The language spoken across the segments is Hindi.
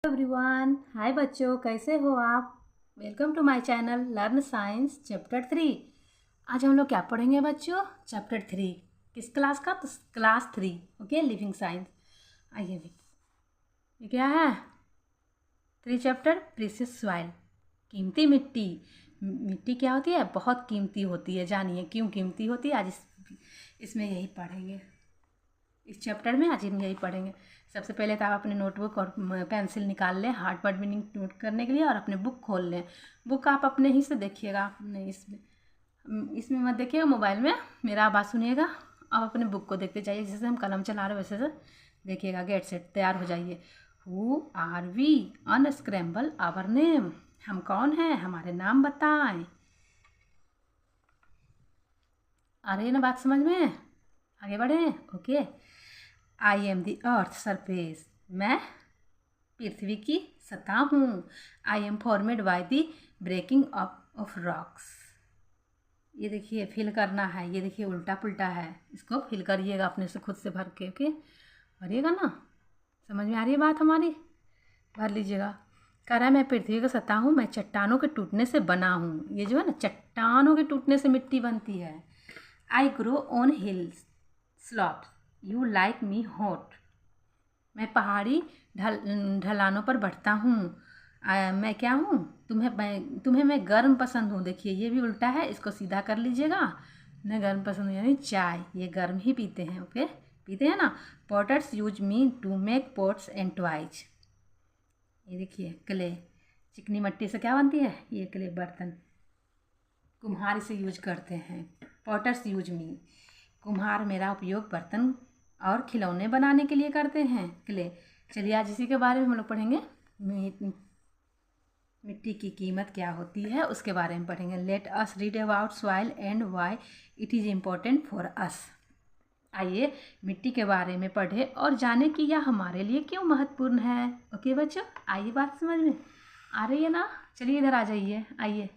एवरीवन, हाय बच्चों, कैसे हो आप। Welcome to my channel learn science chapter 3। आज हम लोग क्या पढ़ेंगे बच्चों? चैप्टर 3। किस क्लास का? तो क्लास 3। Okay, living science. आइए भी, ये क्या है? 3 चैप्टर प्रीशियस सॉइल, कीमती मिट्टी। मिट्टी क्या होती है? बहुत कीमती होती है। जानिए क्यों कीमती होती है। आज इसमें यही पढ़ेंगे। इस चैप्टर में आज हम यही पढ़ेंगे। सबसे पहले तो आप अपने नोटबुक और पेंसिल निकाल लें हार्ड वर्ड मीनिंग नोट करने के लिए, और अपने बुक खोल लें। बुक आप अपने ही से देखिएगा, अपने इसमें मत देखिएगा, मोबाइल में मेरा आवाज़ सुनिएगा। आप अपने बुक को देखते जाइए, जैसे हम कलम चला रहे वैसे से देखिएगा। गेट सेट, तैयार हो जाइए। Who are we? Unscramble our name. हम कौन हैं? हमारे नाम बताएं। आ रही है ना बात समझ में? आगे बढ़ें। Okay. I am the earth surface. मैं पृथ्वी की सतह हूँ। I am formed by the breaking up of rocks. ये देखिए फिल करना है। ये देखिए उल्टा पुल्टा है, इसको फिल करिएगा अपने से खुद से भर के। ओके, भरिएगा ना? समझ में आ रही है बात हमारी? भर लीजिएगा। कह रहा है मैं पृथ्वी का सतह हूँ, मैं चट्टानों के टूटने से बना हूँ। ये जो है ना, चट्टानों के टूटने से मिट्टी बनती है। I grow on hills slopes, you like me hot. मैं पहाड़ी ढलानों पर बढ़ता हूँ। मैं क्या हूँ? तुम्हें मैं गर्म पसंद हूँ। देखिए ये भी उल्टा है, इसको सीधा कर लीजिएगा। मैं गर्म पसंद हूँ यानी चाय, ये गर्म ही पीते हैं। ओके, पीते हैं ना। Potters use me to make pots and toys. ये देखिए क्ले, चिकनी मिट्टी से क्या बनती है? ये क्ले, बर्तन। कुम्हार इसे यूज करते हैं। पॉटर्स यूज मी, कुम्हार मेरा उपयोग बर्तन और खिलौने बनाने के लिए करते हैं। क्ले। चलिए आज इसी के बारे में हम लोग पढ़ेंगे। मिट्टी की कीमत क्या होती है उसके बारे में पढ़ेंगे। Let us read about soil and why it is important for us. आइए मिट्टी के बारे में पढ़े और जाने कि यह हमारे लिए क्यों महत्वपूर्ण है। ओके बच्चों, आइए बात समझ में आ रही है ना? चलिए इधर आ जाइए। आइए,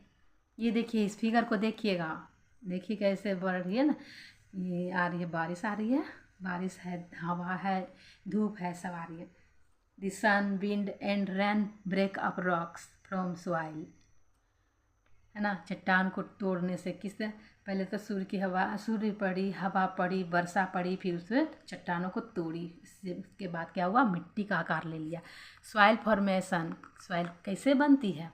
ये देखिए, इस फिगर को देखिएगा। देखिए कैसे बढ़ रही है ना। ये आ रही है, बारिश आ रही है। बारिश है, हवा है, धूप है, सब आ रही है। The sun, wind and rain break up rocks from soil. है ना, चट्टान को तोड़ने से किससे? पहले तो सूर्य पड़ी, हवा पड़ी, वर्षा पड़ी, फिर उससे चट्टानों को तोड़ी। उसके बाद क्या हुआ? मिट्टी का आकार ले लिया। सॉइल फॉर्मेशन, सॉइल कैसे बनती है,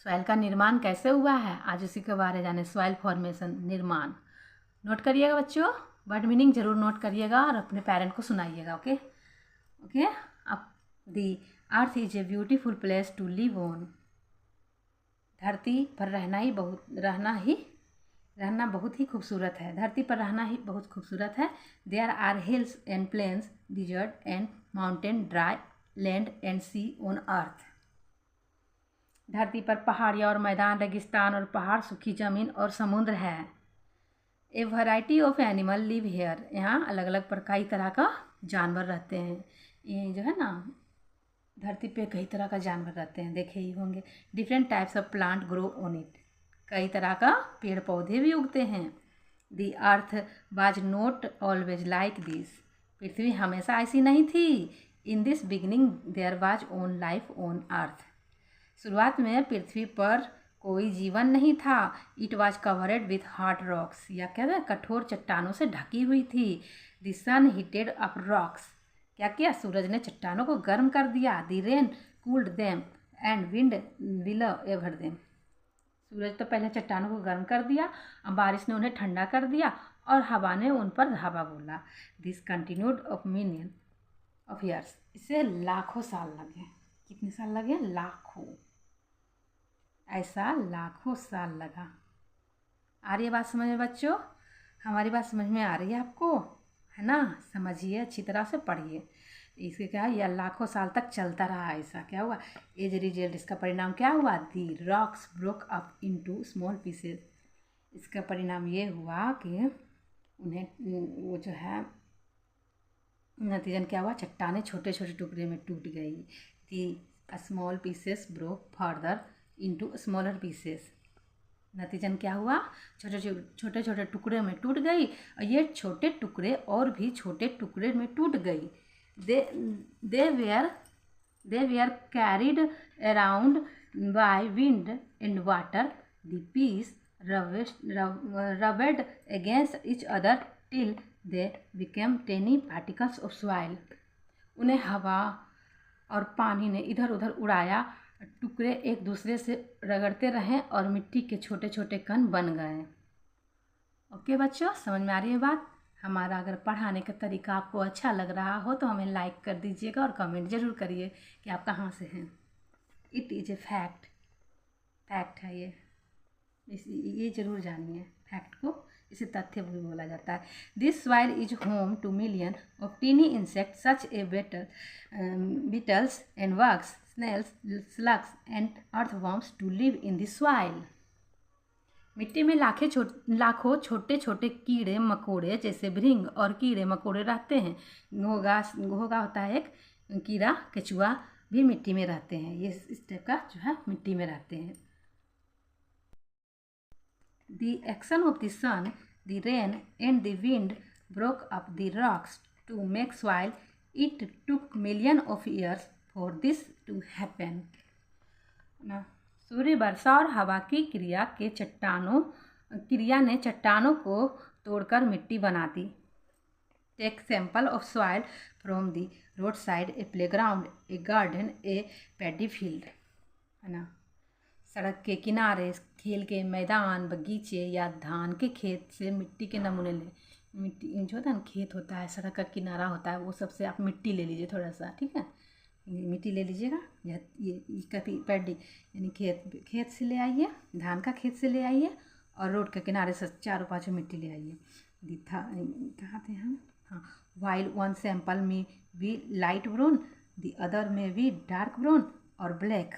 सॉइल का निर्माण कैसे हुआ है, आज उसी के बारे में जाने। सॉइल फॉर्मेशन, निर्माण। नोट करिएगा बच्चों, वर्ड मीनिंग जरूर नोट करिएगा और अपने पेरेंट को सुनाइएगा। Okay okay. अब the earth is a beautiful place to live on. धरती पर रहना बहुत ही खूबसूरत है। धरती पर रहना ही बहुत खूबसूरत है। There are hills and plains, desert and mountain, dry land and sea on earth. धरती पर पहाड़ियाँ और मैदान, रेगिस्तान और पहाड़, सूखी जमीन और समुद्र है। ए variety of animal live here, यहाँ अलग अलग कई तरह का जानवर रहते हैं। ये जो है ना, धरती पे कई तरह का जानवर रहते हैं, देखे ही होंगे। Different types of plant grow on it, कई तरह का पेड़ पौधे भी उगते हैं। The earth was not always like this, पृथ्वी हमेशा ऐसी नहीं थी। In this beginning there was own life on earth, शुरुआत में पृथ्वी पर कोई जीवन नहीं था। It was covered with hard rocks, या क्या था? कठोर चट्टानों से ढकी हुई थी। The sun heated up rocks, क्या किया? सूरज ने चट्टानों को गर्म कर दिया। The rain cooled them and wind will ever them, सूरज तो पहले चट्टानों को गर्म कर दिया, अब बारिश ने उन्हें ठंडा कर दिया और हवा ने उन पर धावा बोला। This continued of million of years, इसे लाखों साल लगे। कितने साल लगे? लाखों। ऐसा लाखों साल लगा। आ रही है बात समझ में बच्चों? हमारी बात समझ में आ रही है आपको? है ना? समझिए, अच्छी तरह से पढ़िए। इसके क्या है? यह लाखों साल तक चलता रहा। ऐसा क्या हुआ? एज रिजल्ट, इसका परिणाम क्या हुआ? The rocks broke up into small pieces, इसका परिणाम ये हुआ कि उन्हें वो जो है, नतीजन क्या हुआ? चट्टानें छोटे छोटे टुकड़े में टूट गई। The small pieces broke further into smaller pieces, नतीजन क्या हुआ? छोटे छोटे टुकड़े में टूट गई, और ये छोटे टुकड़े और भी छोटे टुकड़े में टूट गई। दे where They were carried around by wind and water. The pieces rubbed against each other till they became tiny particles of soil. उन्हें हवा और पानी ने इधर उधर उड़ाया, टुकड़े एक दूसरे से रगड़ते रहें और मिट्टी के छोटे छोटे कण बन गए। ओके बच्चों, समझ में आ रही है बात? हमारा अगर पढ़ाने का तरीका आपको अच्छा लग रहा हो तो हमें लाइक कर दीजिएगा और कमेंट ज़रूर करिए कि आप कहाँ से हैं। It is a fact, fact है ये ज़रूर जानिए। फैक्ट को इसे तथ्य भी बोला जाता है। This soil is home to million of tiny insect such a beetles and bugs, snails, slugs and earthworms to live in the soil. मिट्टी में लाखों छोटे छोटे कीड़े मकोड़े जैसे भृंग और कीड़े मकोड़े रहते हैं। घोगा होता है एक कीड़ा, केचुआ भी मिट्टी में रहते हैं। ये इस टाइप का जो है मिट्टी में रहते हैं। The action of the sun, the rain and the wind broke up the rocks to make soil. It took millions of years for this to happen. सूर्य, वर्षा और हवा की क्रिया ने चट्टानों को तोड़कर मिट्टी बना दी। Take sample of soil from the road side, a playground, a garden, a paddy field, है ना। सड़क के किनारे, खेल के मैदान, बगीचे या धान के खेत से मिट्टी के नमूने ले। मिट्टी जो होता है ना, खेत होता है, सड़क का किनारा होता है, वो सबसे आप मिट्टी ले लीजिए थोड़ा सा, ठीक है। मिट्टी ले लीजिएगा। ये पैडी यानी खेत से ले आइए, धान का खेत से ले आइए और रोड के किनारे से 4-5 मिट्टी ले आइए। कहाँ थे हम? हाँ, वाइल वन सैंपल में भी लाइट ब्राउन, द अदर में भी डार्क ब्राउन और ब्लैक।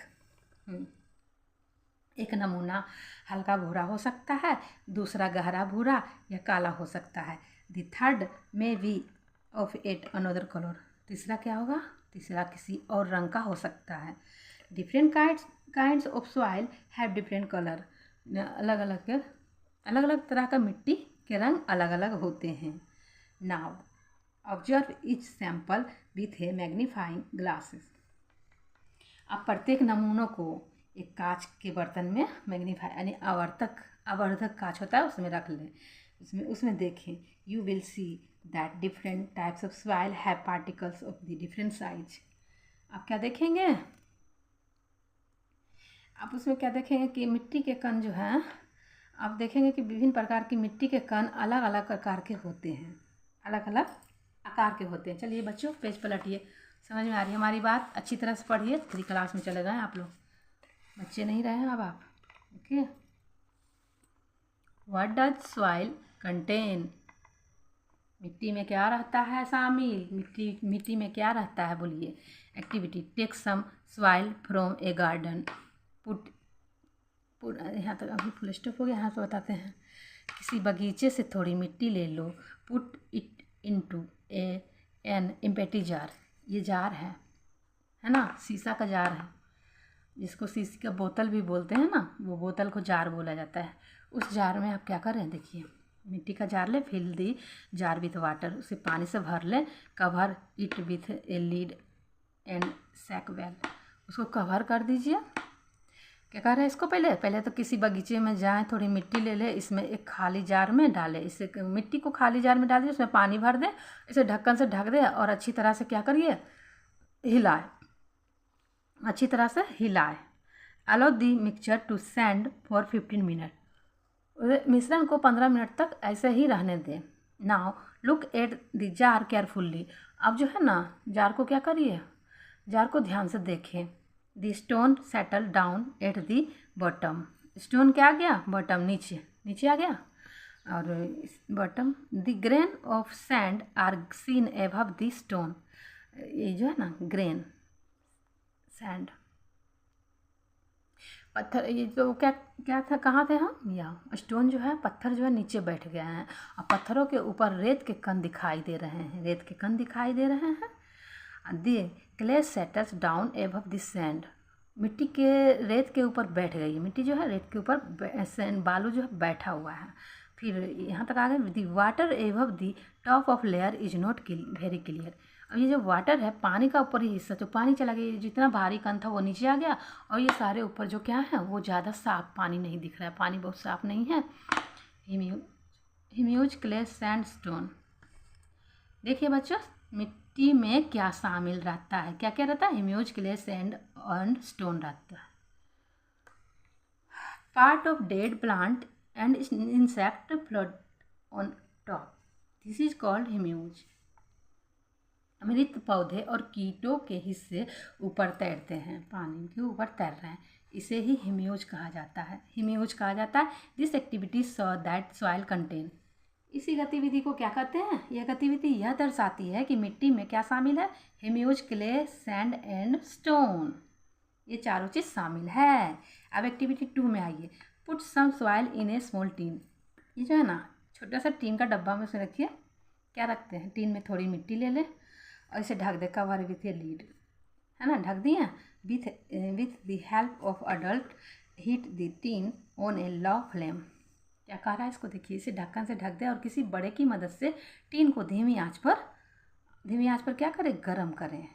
एक नमूना हल्का भूरा हो सकता है, दूसरा गहरा भूरा या काला हो सकता है। द थर्ड में भी ऑफ एट अनदर कलर। तीसरा क्या होगा? तीसरा किसी और रंग का हो सकता है। Different kinds of soil have different colour. अलग अलग तरह का मिट्टी के रंग अलग अलग होते हैं। Now observe each sample with A magnifying glasses. अब प्रत्येक नमूनों को एक कांच के बर्तन में मैग्नीफाई यानी आवर्धक कांच होता है, उसमें रख लें। उसमें देखें। You will see that different types of soil have particles of the different size. आप क्या देखेंगे? आप उसमें क्या देखेंगे कि मिट्टी के कण जो हैं, आप देखेंगे कि विभिन्न प्रकार की मिट्टी के कण अलग अलग आकार के होते हैं, अलग अलग आकार के होते हैं। चलिए बच्चों, पेज पलटिए। समझ में आ रही है हमारी बात? अच्छी तरह से पढ़िए। 3 क्लास में चले गए आप लोग, बच्चे नहीं रहे हैं अब आप। Okay, what does soil contain? मिट्टी में क्या रहता है शामिल? मिट्टी में क्या रहता है बोलिए? Activity, take some soil from a garden. Put यहाँ तक अभी फुल स्टॉप हो गया, यहाँ तो बताते हैं। किसी बगीचे से थोड़ी मिट्टी ले लो। Put it into an empty jar. ये जार है ना, शीशा का जार है, जिसको शीशी का बोतल भी बोलते हैं ना, वो बोतल को जार बोला जाता है। उस जार में आप क्या कर रहे हैं? देखिए, मिट्टी का जार ले, fill the jar with water, उसे पानी से भर ले। Cover it with a lid and shake well. उसको कवर कर दीजिए। क्या कर रहे हैं इसको? पहले तो किसी बगीचे में जाएं, थोड़ी मिट्टी ले ले, इसमें एक खाली जार में डालें। इसे मिट्टी को खाली जार में डाल दीजिए, उसमें पानी भर दें, इसे ढक्कन से ढक दें और अच्छी तरह से क्या करिए? हिलाए, अच्छी तरह से हिलाए। Allow the mixture to stand for 15 minute. मिश्रण को 15 मिनट तक ऐसे ही रहने दें। Now look at the jar carefully. अब जो है ना, जार को क्या करिए? जार को ध्यान से देखें। The stone settle down at the bottom. Stone क्या आ गया? बॉटम, नीचे आ गया। और bottom, the grain of sand are seen above the stone. ये जो है ना ग्रेन सैंड, पत्थर, ये जो क्या था, कहाँ थे हम? या स्टोन जो है, पत्थर जो है नीचे बैठ गए हैं और पत्थरों के ऊपर रेत के कण दिखाई दे रहे हैं। The clay settles down above the sand. मिट्टी के रेत के ऊपर बैठ गई। मिट्टी जो है रेत के ऊपर, बालू जो है बैठा हुआ है। फिर यहाँ तक आ गए। The water above the top of layer is not very clear. अब ये जो वाटर है पानी का ऊपर ही हिस्सा, तो पानी चला गया, जितना भारी कण था वो नीचे आ गया, और ये सारे ऊपर जो क्या है वो ज़्यादा साफ पानी नहीं दिख रहा है, पानी बहुत साफ नहीं है। Humus clay sandstone. देखिए बच्चों, मिट्टी में क्या शामिल रहता है, क्या क्या रहता है, humus clay sand and stone रहता है। Part of dead plant and insect float on top, this is called humus. मृत पौधे और कीटों के हिस्से ऊपर तैरते हैं, पानी के ऊपर तैर रहे हैं, इसे ही हिम्यूज कहा जाता है। हिम्यूज कहा जाता है this activity so that soil contain. इसी गतिविधि को क्या कहते हैं, यह गतिविधि यह दर्शाती है कि मिट्टी में क्या शामिल है, humus clay sand and stone, ये चारों चीज़ शामिल है। अब एक्टिविटी 2 में आइए, put some soil in a small tin. ये जो है ना छोटा सा टीन का डब्बा में उसे रखिए, क्या रखते हैं, टीन में थोड़ी मिट्टी ले लें और इसे ढक दे, कवर विथ ए लीड, है ना, ढक दिया। With the help of adult heat the tin on A low flame. क्या कह रहा है इसको देखिए, इसे ढक्कन से ढक दे और किसी बड़े की मदद से टीन को धीमी आंच पर क्या करें, गरम करें।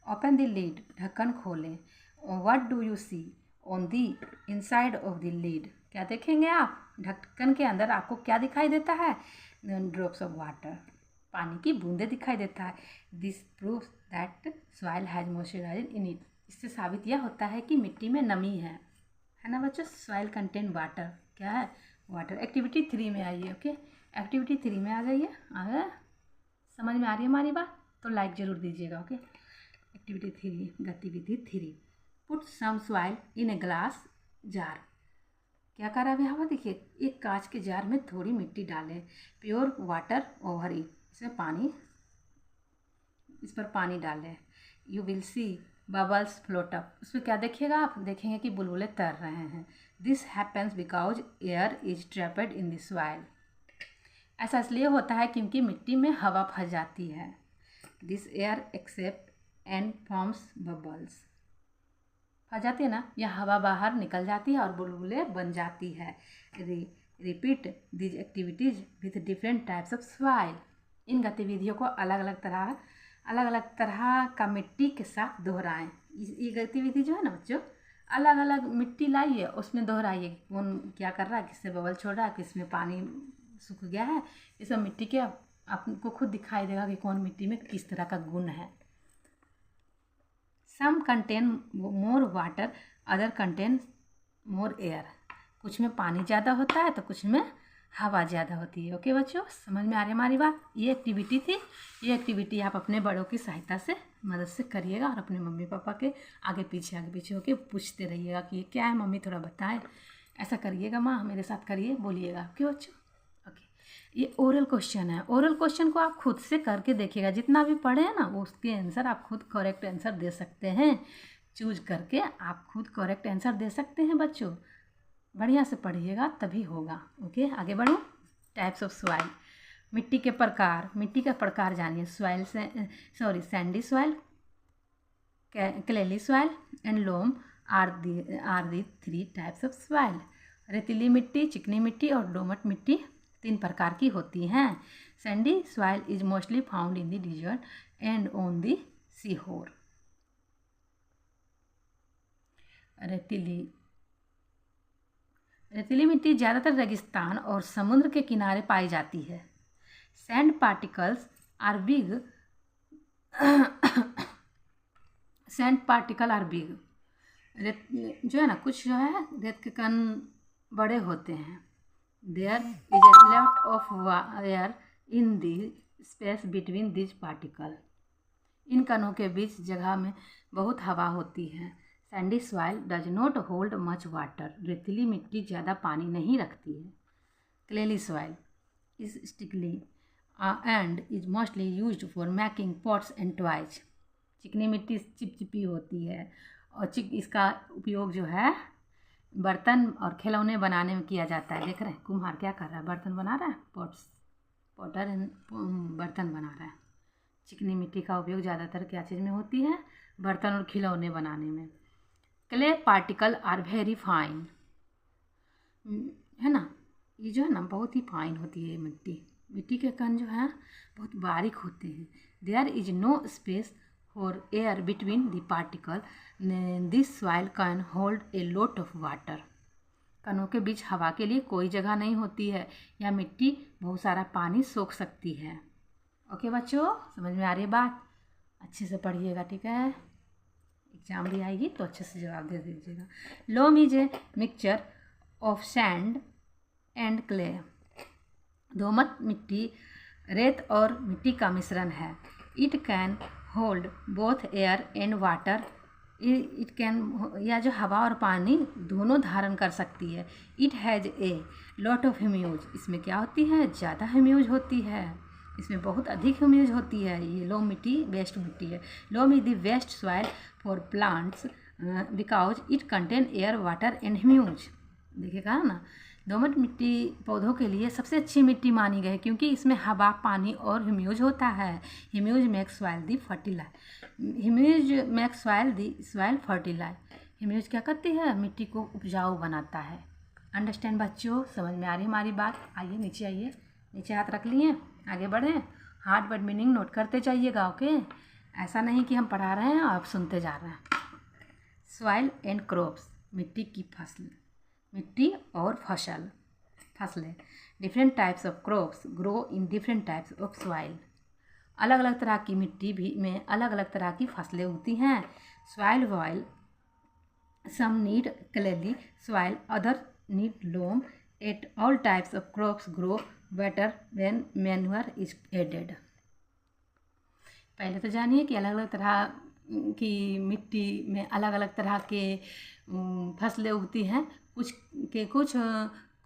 ओपन द लीड, ढक्कन खोलें। What do you see on the inside of the lid, क्या देखेंगे आप, ढक्कन के अंदर आपको क्या दिखाई देता है, ड्रॉप्स ऑफ वाटर, पानी की बूंदें दिखाई देता है। This proves that soil has moisturise in it, इससे साबित यह होता है कि मिट्टी में नमी है ना बच्चों। सॉइल कंटेन वाटर, क्या है, वाटर। एक्टिविटी 3 में आइए, ओके, एक्टिविटी 3 में आ जाइए। समझ में आ रही है हमारी बात, तो लाइक ज़रूर दीजिएगा, ओके। एक्टिविटी 3, गतिविधि 3, put some soil in a glass jar. क्या कर रहा है यहाँ पर देखिए, एक कांच के जार में थोड़ी मिट्टी डालें, प्योर वाटर ओवर इट, इस पर पानी डालें। You will see bubbles float up, उसमें क्या देखिएगा आप, देखेंगे कि बुलबुले तैर रहे हैं। This happens because air is trapped in the soil, ऐसा इसलिए होता है क्योंकि मिट्टी में हवा फंस जाती है। This air except and forms bubbles, फंस जाती है ना, यह हवा बाहर निकल जाती है और बुलबुले बन जाती है। Repeat these activities with different types of soil, इन गतिविधियों को अलग अलग तरह का मिट्टी के साथ दोहराएं। ये गतिविधि जो है ना बच्चों, अलग अलग मिट्टी लाइए, उसमें दोहराइए, कौन क्या कर रहा है, किससे बबल छोड़ रहा है, किसमें पानी सूख गया है, ये सब मिट्टी के आपको खुद दिखाई देगा कि कौन मिट्टी में किस तरह का गुण है। Some contain more water, other contain more air, कुछ में पानी ज़्यादा होता है तो कुछ में हवा ज़्यादा होती है। ओके बच्चों, समझ में आ रही है हमारी बात। ये एक्टिविटी थी, ये एक्टिविटी आप अपने बड़ों की सहायता से मदद से करिएगा और अपने मम्मी पापा के आगे पीछे होके पूछते रहिएगा कि ये क्या है मम्मी, थोड़ा बताएं, ऐसा करिएगा माँ, मेरे साथ करिए, बोलिएगा। ओके बच्चों, ओके। ये ओरल क्वेश्चन है, ओरल क्वेश्चन को आप खुद से करके देखिएगा, जितना भी पढ़े हैं ना वो उसके आंसर आप खुद करेक्ट आंसर दे सकते हैं, चूज करके आप खुद करेक्ट आंसर दे सकते हैं बच्चों। बढ़िया से पढ़िएगा तभी होगा। ओके, आगे बढ़ो। टाइप्स ऑफ सॉइल, मिट्टी के प्रकार, मिट्टी का प्रकार जानिए। सॉइल से sandy soil, clayey soil and loam are the 3 types of soil. रेतीली मिट्टी, चिकनी मिट्टी और दोमट मिट्टी 3 प्रकार की होती हैं। Sandy soil is mostly found in the desert and on the sea shore. रेतीली मिट्टी ज़्यादातर रेगिस्तान और समुद्र के किनारे पाई जाती है। Sand particles are big sand particle are big, रेत जो है ना, कुछ जो है रेत के कण बड़े होते हैं। There is a lot of air in the space between these particle, इन कणों के बीच जगह में बहुत हवा होती है। Sandy soil does not hold much water, रेतीली मिट्टी ज़्यादा पानी नहीं रखती है। Clayey soil is sticky and is mostly used for making pots and toys, चिकनी मिट्टी चिपचिपी होती है और इसका उपयोग जो है बर्तन और खिलौने बनाने में किया जाता है। देख रहे हैं कुम्हार क्या कर रहा है, बर्तन बना रहा है, पॉटर बर्तन बना रहा है। चिकनी मिट्टी का उपयोग ज़्यादातर क्या चीज़ में होती है, बर्तन और खिलौने बनाने में। Clay particle are very fine, है ना, ये जो है ना बहुत ही फाइन होती है मिट्टी के कण जो है बहुत बारीक होते हैं। There is no space for air between the particle, this soil can hold a lot of water. कणों के बीच हवा के लिए कोई जगह नहीं होती है, यह मिट्टी बहुत सारा पानी सोख सकती है। ओके बच्चों, समझ में आ रही है बात? अच्छे से पढ़िएगा, ठीक है? एग्जाम भी आएगी तो अच्छे से जवाब दे दीजिएगा। Loam is a mixture of sand and clay. दोमट मिट्टी रेत और मिट्टी का मिश्रण है। It can hold both air and water. It can, या जो हवा और पानी दोनों धारण कर सकती है। It has a lot of humus. इसमें क्या होती है? ज़्यादा ह्यूम्यूज होती है, इसमें बहुत अधिक ह्यूम्यूज होती है। ये लोम मिट्टी वेस्ट मिट्टी है। Loam is the best soil for plants because it contain air water and humus. देखिए कहा ना, दोमट मिट्टी पौधों के लिए सबसे अच्छी मिट्टी मानी गई है क्योंकि इसमें हवा, पानी और ह्यूम्यूज होता है। Humus makes soil the fertilize. Humus makes soil the soil fertilize. Humus क्या करती है? मिट्टी को उपजाऊ बनाता है। अंडरस्टैंड बच्चों? समझ में आ रही हमारी बात? आइए नीचे आइए, नीचे हाथ रख लिए, आगे बढ़ें। हार्ड वर्ड मीनिंग नोट करते जाइएगा, ओके? ऐसा नहीं कि हम पढ़ा रहे हैं और आप सुनते जा रहे हैं। सॉइल एंड क्रॉप्स, मिट्टी की फसल, मिट्टी और फसलें। Different types of crops grow in different types of soil. अलग अलग तरह की मिट्टी भी में अलग अलग तरह की फसलें उगती हैं। Soil while, some need clayey soil, other need loam. At all types of crops grow better when manure is added. पहले तो जानिए कि अलग अलग तरह की मिट्टी में अलग अलग तरह के फसलें उगती हैं। कुछ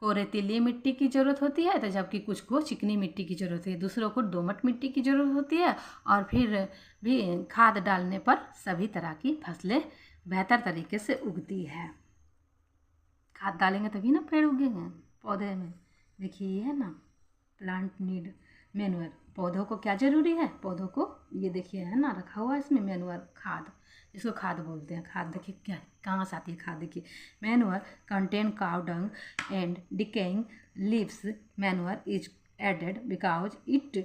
को रेतीली मिट्टी की ज़रूरत होती है, तो जबकि कुछ को चिकनी मिट्टी की ज़रूरत है। दूसरों को दोमट मिट्टी की ज़रूरत होती है। और फिर भी खाद डालने पर सभी तरह की फसलें बेहतर तरीके से उगती है। खाद डालेंगे तभी ना पेड़ उगेंगे पौधे में। देखिए ये है ना, प्लांट नीड मैन्योर। पौधों को क्या ज़रूरी है? पौधों को ये देखिए है ना रखा हुआ है इसमें मैन्योर, खाद, जिसको खाद बोलते हैं। खाद देखिए क्या कहाँ से आती है खाद? देखिए manure contain cow dung and decaying leaves. Manure is added because it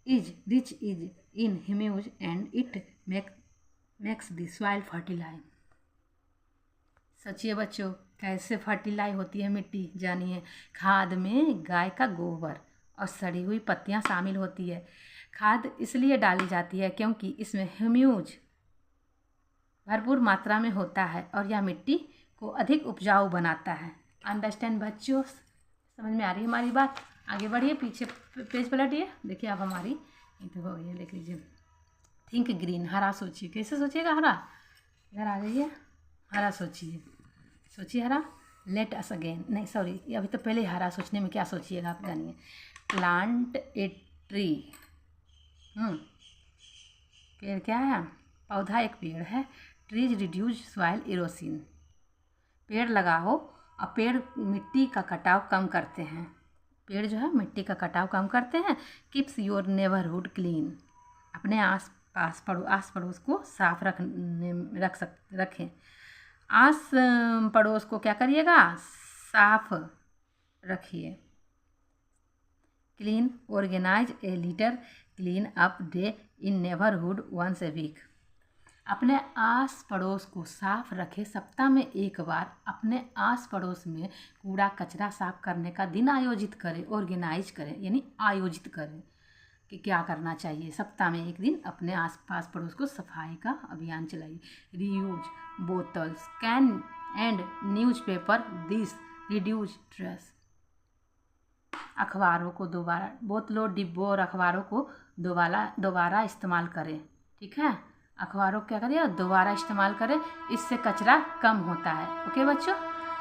is rich is in humus and it makes the soil fertilize. सोचिए बच्चों, कैसे फर्टिलाइज होती है मिट्टी? जानिए, खाद में गाय का गोबर और सड़ी हुई पत्तियां शामिल होती है। खाद इसलिए डाली जाती है क्योंकि इसमें ह्यूम्यूज भरपूर मात्रा में होता है और यह मिट्टी को अधिक उपजाऊ बनाता है। अंडरस्टैंड बच्चों? समझ में आ रही है हमारी बात? आगे बढ़िए, पीछे पेज पलटिए। देखिए अब हमारी ये हो गई है, देख लीजिए। थिंक ग्रीन, हरा सोचिए। कैसे सोचिएगा हरा? इधर आ जाइए, हरा सोचिए, सोचिए हरा। लेट अस अगेन, नहीं सॉरी, अभी तो पहले हरा सोचने में क्या सोचिएगा आप जानिए। Plant a tree. पेड़ क्या है? पौधा एक पेड़ है। Trees reduce soil erosion. पेड़ लगाओ और पेड़ मिट्टी का कटाव कम करते हैं। पेड़ जो है मिट्टी का कटाव कम करते हैं। Keeps your neighbourhood clean. अपने आस पड़ोस को साफ रखें। आस पड़ोस को क्या करिएगा? साफ रखिए। Clean, organise a litter clean up day in neighbourhood once a week. अपने आस पड़ोस को साफ रखें। सप्ताह में एक बार अपने आस पड़ोस में कूड़ा कचरा साफ करने का दिन आयोजित करें। ऑर्गेनाइज करें यानी आयोजित करें कि क्या करना चाहिए। सप्ताह में एक दिन अपने आस पास पड़ोस को सफाई का अभियान चलाइए। Reuse bottles, can and newspaper, this reduce stress. अखबारों को बोतलों, डिब्बों और अखबारों को दोबारा इस्तेमाल करें। ठीक है, अखबारों को क्या करें? दोबारा इस्तेमाल करें, इससे कचरा कम होता है। ओके बच्चों?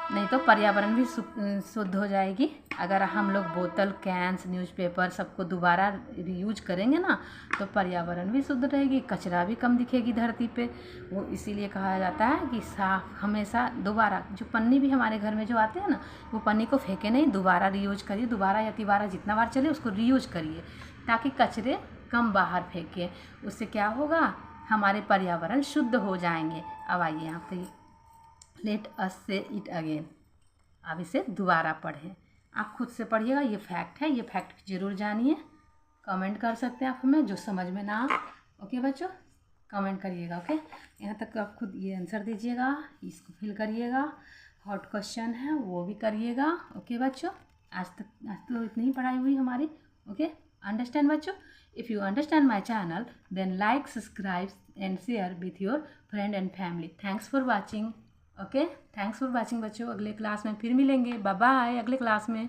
नहीं तो पर्यावरण भी शुद्ध हो जाएगी। अगर हम लोग बोतल, कैंस, न्यूज़पेपर सबको दोबारा रीयूज करेंगे ना, तो पर्यावरण भी शुद्ध रहेगी, कचरा भी कम दिखेगी धरती पे। वो इसीलिए कहा जाता है कि साफ हमेशा दोबारा, जो पन्नी भी हमारे घर में जो आते हैं ना, वो पन्नी को फेंके नहीं, दोबारा रीयूज करिए। दोबारा या तिबारा जितना बार चले उसको रीयूज करिए ताकि कचरे कम बाहर फेंके। उससे क्या होगा? हमारे पर्यावरण शुद्ध हो जाएंगे। अब आइए यहाँ पे, लेट अस से इट अगेन। अब इसे दोबारा पढ़ें। आप खुद से पढ़िएगा, ये फैक्ट है, ये फैक्ट ज़रूर जानिए। कमेंट कर सकते हैं आप हमें, जो समझ में ना ओके बच्चों कमेंट करिएगा। ओके, यहाँ तक आप खुद ये आंसर दीजिएगा, इसको फिल करिएगा, हॉट क्वेश्चन है वो भी करिएगा। ओके बच्चों, आज तो इतनी ही पढ़ाई हुई हमारी। ओके, अंडरस्टैंड बच्चों? If you understand my channel then like, subscribe and share with your friend and family. Thanks for watching. Okay, thanks for watching बच्चों। अगले क्लास में फिर मिलेंगे। बाय बाय, अगले क्लास में।